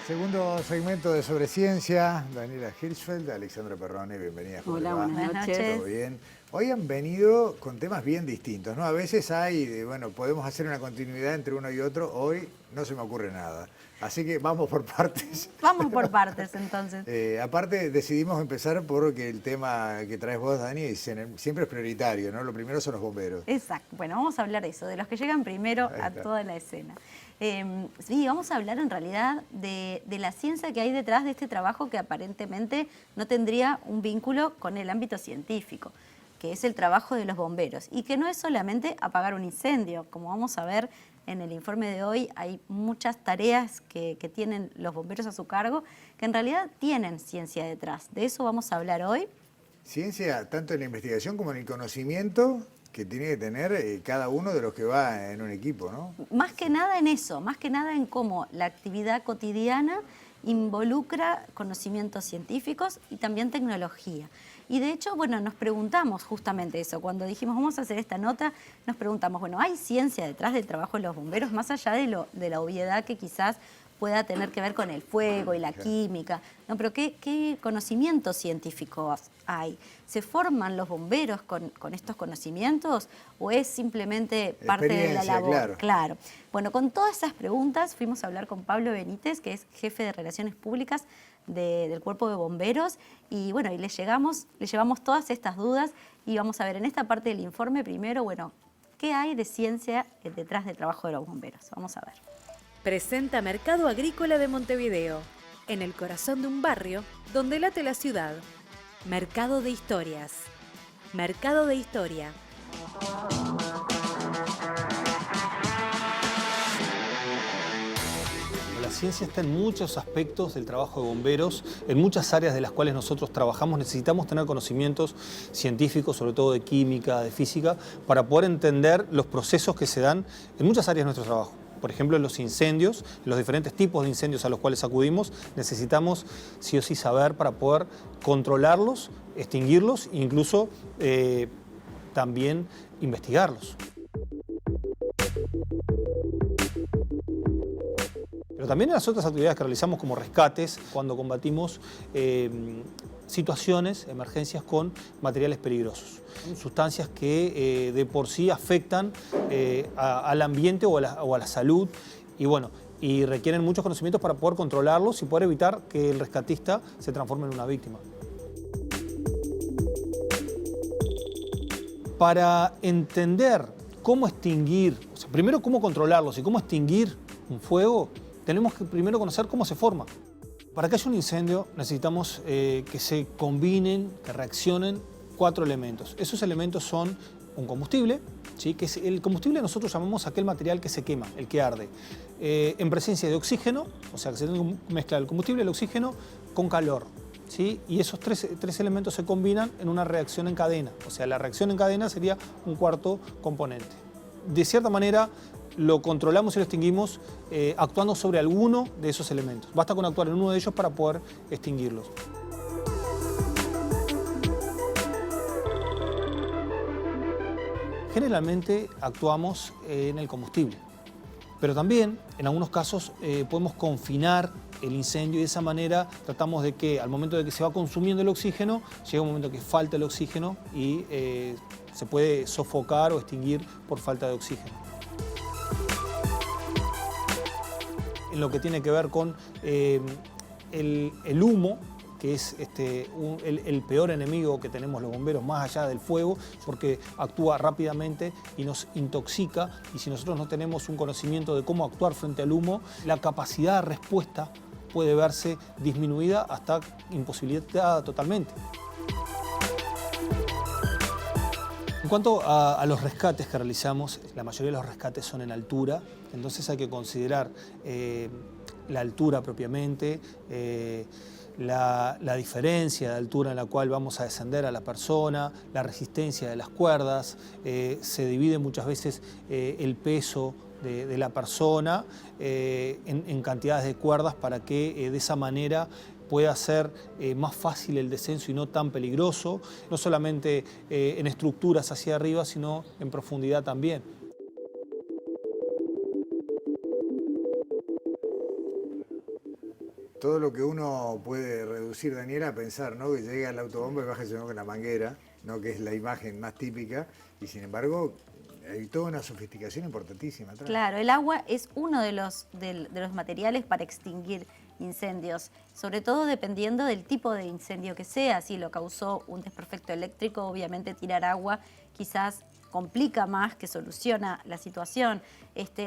Segundo segmento de Sobre Ciencia, Daniela Hirschfeld, Alexandra Perrone, bienvenida. Hola, buenas noches. ¿Todo bien? Hoy han venido con temas bien distintos, ¿no? A veces podemos hacer una continuidad entre uno y otro. Hoy no se me ocurre nada. Así que vamos por partes. Vamos por partes, entonces. Aparte, decidimos empezar porque el tema que traes vos, Dani, siempre es prioritario, ¿no? Lo primero son los bomberos. Exacto. Bueno, vamos a hablar de eso, de los que llegan primero a toda la escena. Sí, vamos a hablar en realidad de la ciencia que hay detrás de este trabajo que aparentemente no tendría un vínculo con el ámbito científico, que es el trabajo de los bomberos, y que no es solamente apagar un incendio. Como vamos a ver en el informe de hoy, hay muchas tareas que tienen los bomberos a su cargo, que en realidad tienen ciencia detrás. De eso vamos a hablar hoy. Ciencia tanto en la investigación como en el conocimiento que tiene que tener cada uno de los que va en un equipo, ¿no? Más que nada en eso, más que nada en cómo la actividad cotidiana involucra conocimientos científicos y también tecnología. Y de hecho, bueno, nos preguntamos justamente eso. Cuando dijimos vamos a hacer esta nota, nos preguntamos, bueno, ¿hay ciencia detrás del trabajo de los bomberos? Más allá de la obviedad que quizás pueda tener que ver con el fuego y la química. No, pero ¿qué conocimientos científicos hay? ¿Se forman los bomberos con estos conocimientos o es simplemente parte de la labor? Claro. Bueno, con todas esas preguntas fuimos a hablar con Pablo Benítez, que es jefe de Relaciones Públicas del Cuerpo de Bomberos, y bueno, y le llevamos todas estas dudas y vamos a ver en esta parte del informe primero, bueno, ¿qué hay de ciencia detrás del trabajo de los bomberos? Vamos a ver. Presenta Mercado Agrícola de Montevideo, en el corazón de un barrio donde late la ciudad. Mercado de Historias. Mercado de Historia. La ciencia está en muchos aspectos del trabajo de bomberos, en muchas áreas de las cuales nosotros trabajamos. Necesitamos tener conocimientos científicos, sobre todo de química, de física, para poder entender los procesos que se dan en muchas áreas de nuestro trabajo. Por ejemplo, en los incendios, en los diferentes tipos de incendios a los cuales acudimos, necesitamos sí o sí saber para poder controlarlos, extinguirlos e incluso también investigarlos. Pero también en las otras actividades que realizamos como rescates, cuando combatimos situaciones, emergencias con materiales peligrosos, sustancias que de por sí afectan al ambiente o a la salud y requieren muchos conocimientos para poder controlarlos y poder evitar que el rescatista se transforme en una víctima. Para entender cómo extinguir, primero cómo controlarlos y cómo extinguir un fuego, tenemos que primero conocer cómo se forma. Para que haya un incendio necesitamos que se combinen, que reaccionen 4 elementos. Esos elementos son un combustible, ¿sí? Que es el combustible nosotros llamamos aquel material que se quema, el que arde, en presencia de oxígeno, o sea que se tiene que mezclar el combustible, el oxígeno, con calor. ¿Sí? Y esos tres elementos se combinan en una reacción en cadena, o sea la reacción en cadena sería un cuarto componente. De cierta manera, lo controlamos y lo extinguimos actuando sobre alguno de esos elementos. Basta con actuar en uno de ellos para poder extinguirlos. Generalmente actuamos en el combustible, pero también en algunos casos podemos confinar el incendio y de esa manera tratamos de que al momento de que se va consumiendo el oxígeno, llega un momento que falta el oxígeno y se puede sofocar o extinguir por falta de oxígeno. En lo que tiene que ver con el humo, que es el peor enemigo que tenemos los bomberos más allá del fuego, porque actúa rápidamente y nos intoxica, y si nosotros no tenemos un conocimiento de cómo actuar frente al humo, la capacidad de respuesta puede verse disminuida hasta imposibilitada totalmente. En cuanto a los rescates que realizamos, la mayoría de los rescates son en altura, entonces hay que considerar la altura propiamente, la diferencia de altura en la cual vamos a descender a la persona, la resistencia de las cuerdas, se divide muchas veces el peso de la persona en cantidades de cuerdas para que de esa manera pueda ser más fácil el descenso y no tan peligroso, no solamente en estructuras hacia arriba, sino en profundidad también. todo lo que uno puede reducir, Daniela, a pensar, ¿no? Que llega al autobomba y baja con la manguera, ¿no? Que es la imagen más típica, y sin embargo hay toda una sofisticación importantísima atrás. Claro, el agua es uno de los materiales para extinguir incendios, sobre todo dependiendo del tipo de incendio que sea. Si lo causó un desperfecto eléctrico, obviamente tirar agua quizás complica más que soluciona la situación.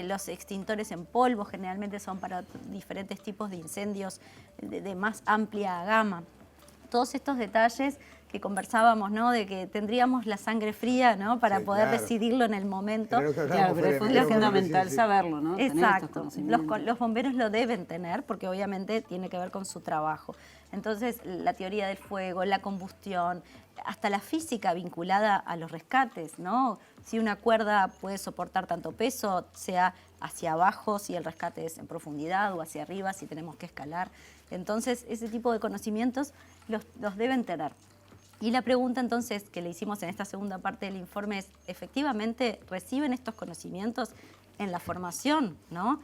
Los extintores en polvo generalmente son para diferentes tipos de incendios de más amplia gama. Todos estos detalles que conversábamos, ¿no? De que tendríamos la sangre fría, ¿no? Para Sí, poder claro. decidirlo en el momento. Claro, pero es fundamental saberlo, ¿no? Tener estos Exacto. conocimientos. Los bomberos lo deben tener porque obviamente tiene que ver con su trabajo. Entonces, la teoría del fuego, la combustión, hasta la física vinculada a los rescates, ¿no? Si una cuerda puede soportar tanto peso, sea hacia abajo, si el rescate es en profundidad, o hacia arriba, si tenemos que escalar. Entonces, ese tipo de conocimientos los deben tener. Y la pregunta entonces que le hicimos en esta segunda parte del informe es, ¿efectivamente reciben estos conocimientos en la formación, ¿no?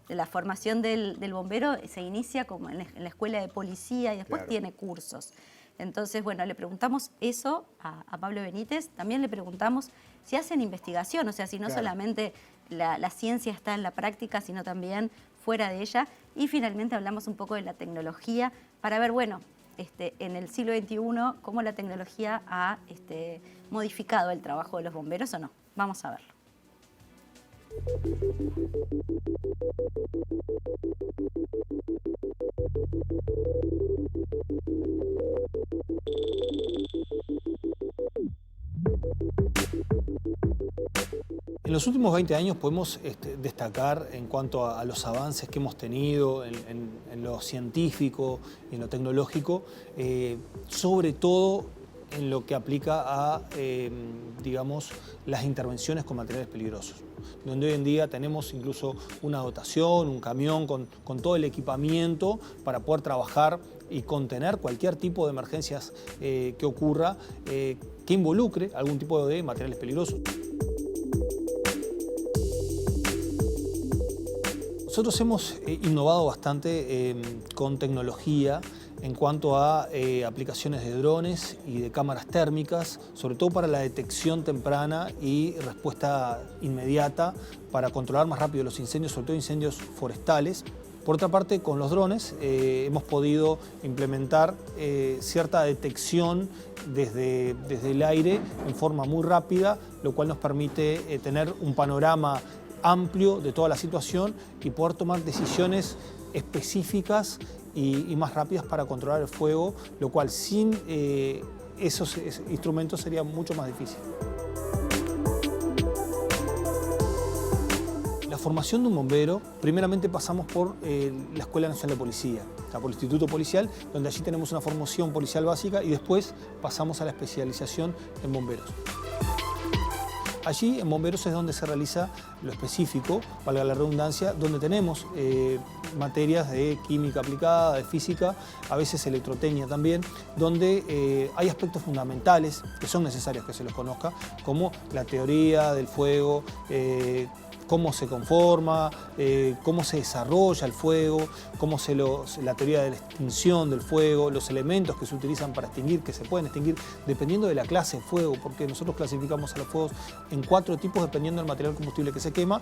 La formación del bombero se inicia como en la escuela de policía y después Claro. tiene cursos. Entonces, bueno, le preguntamos eso a Pablo Benítez, también le preguntamos si hacen investigación, o sea, si no Claro. solamente la ciencia está en la práctica, sino también fuera de ella. Y finalmente hablamos un poco de la tecnología para ver, bueno, en el siglo XXI, cómo la tecnología ha modificado el trabajo de los bomberos o no. Vamos a verlo. En los últimos 20 años podemos destacar en cuanto a los avances que hemos tenido en lo científico y en lo tecnológico, sobre todo en lo que aplica a, digamos, las intervenciones con materiales peligrosos, donde hoy en día tenemos incluso una dotación, un camión con todo el equipamiento para poder trabajar y contener cualquier tipo de emergencias que ocurra, que involucre algún tipo de materiales peligrosos. Nosotros hemos innovado bastante con tecnología en cuanto a aplicaciones de drones y de cámaras térmicas, sobre todo para la detección temprana y respuesta inmediata para controlar más rápido los incendios, sobre todo incendios forestales. Por otra parte, con los drones hemos podido implementar cierta detección desde el aire en forma muy rápida, lo cual nos permite tener un panorama amplio de toda la situación y poder tomar decisiones específicas y más rápidas para controlar el fuego, lo cual sin esos instrumentos sería mucho más difícil. La formación de un bombero, primeramente pasamos por la Escuela Nacional de Policía, por el Instituto Policial, donde allí tenemos una formación policial básica y después pasamos a la especialización en bomberos. Allí en bomberos es donde se realiza lo específico, valga la redundancia, donde tenemos materias de química aplicada, de física, a veces electrotecnia también, donde hay aspectos fundamentales que son necesarios que se los conozca, como la teoría del fuego, cómo se conforma, cómo se desarrolla el fuego, la teoría de la extinción del fuego, los elementos que se utilizan para extinguir, que se pueden extinguir, dependiendo de la clase de fuego, porque nosotros clasificamos a los fuegos en 4 tipos dependiendo del material combustible que se quema,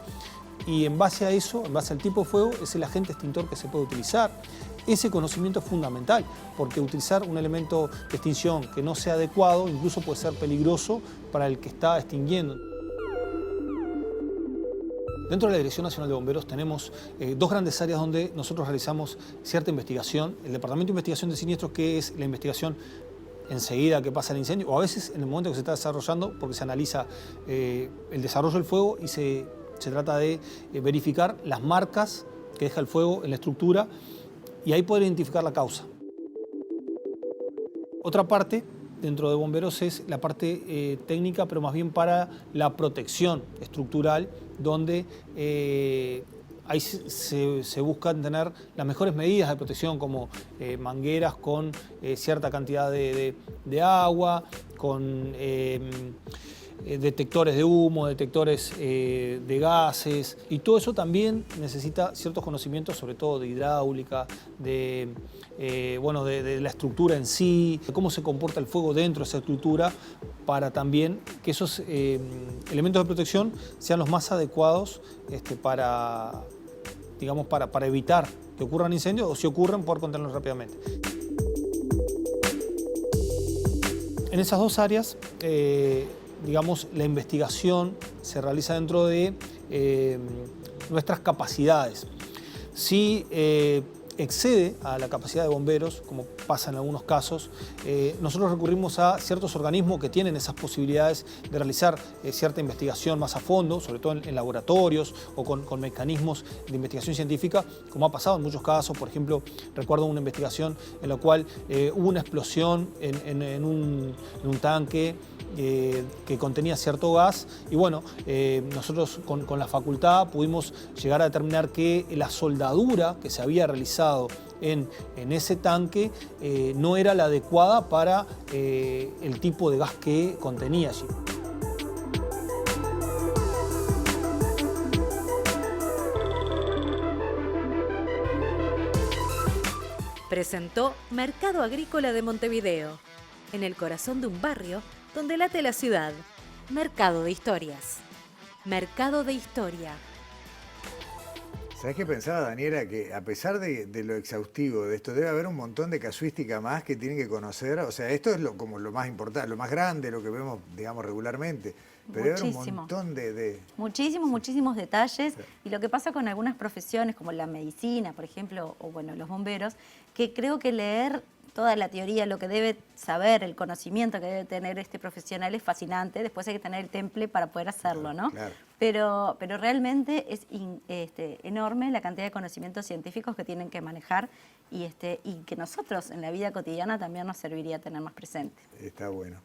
y en base a eso, en base al tipo de fuego, es el agente extintor que se puede utilizar. Ese conocimiento es fundamental, porque utilizar un elemento de extinción que no sea adecuado incluso puede ser peligroso para el que está extinguiendo. Dentro de la Dirección Nacional de Bomberos tenemos 2 grandes áreas donde nosotros realizamos cierta investigación. El Departamento de Investigación de Siniestros, que es la investigación enseguida que pasa el incendio, o a veces en el momento que se está desarrollando, porque se analiza el desarrollo del fuego y se trata de verificar las marcas que deja el fuego en la estructura y ahí poder identificar la causa. Otra parte dentro de bomberos es la parte técnica, pero más bien para la protección estructural, donde ahí se buscan tener las mejores medidas de protección, como mangueras con cierta cantidad de agua, con detectores de humo, detectores de gases, y todo eso también necesita ciertos conocimientos, sobre todo de hidráulica, de la estructura en sí, de cómo se comporta el fuego dentro de esa estructura, para también que esos elementos de protección sean los más adecuados para evitar que ocurran incendios, o si ocurren, poder contenerlos rápidamente. En esas dos áreas, la investigación se realiza dentro de nuestras capacidades. Si excede a la capacidad de bomberos, como pasa en algunos casos, nosotros recurrimos a ciertos organismos que tienen esas posibilidades de realizar cierta investigación más a fondo, sobre todo en laboratorios o con mecanismos de investigación científica, como ha pasado en muchos casos. Por ejemplo, recuerdo una investigación en la cual hubo una explosión en un tanque que contenía cierto gas, y bueno, nosotros con la facultad pudimos llegar a determinar que la soldadura que se había realizado en ese tanque no era la adecuada para el tipo de gas que contenía allí. Presentó Mercado Agrícola de Montevideo, en el corazón de un barrio donde late la ciudad. Mercado de Historias. Mercado de Historia. ¿Sabés qué pensaba, Daniela? Que a pesar de lo exhaustivo de esto, debe haber un montón de casuística más que tienen que conocer. O sea, esto es como lo más importante, lo más grande, lo que vemos, digamos, regularmente. Pero debe haber un montón de... Muchísimos detalles. Sí. Y lo que pasa con algunas profesiones, como la medicina, por ejemplo, o bueno, los bomberos, que creo que leer toda la teoría, lo que debe saber, el conocimiento que debe tener este profesional es fascinante. Después hay que tener el temple para poder hacerlo, ¿no? Claro. Pero realmente es enorme la cantidad de conocimientos científicos que tienen que manejar y que nosotros en la vida cotidiana también nos serviría tener más presente. Está bueno.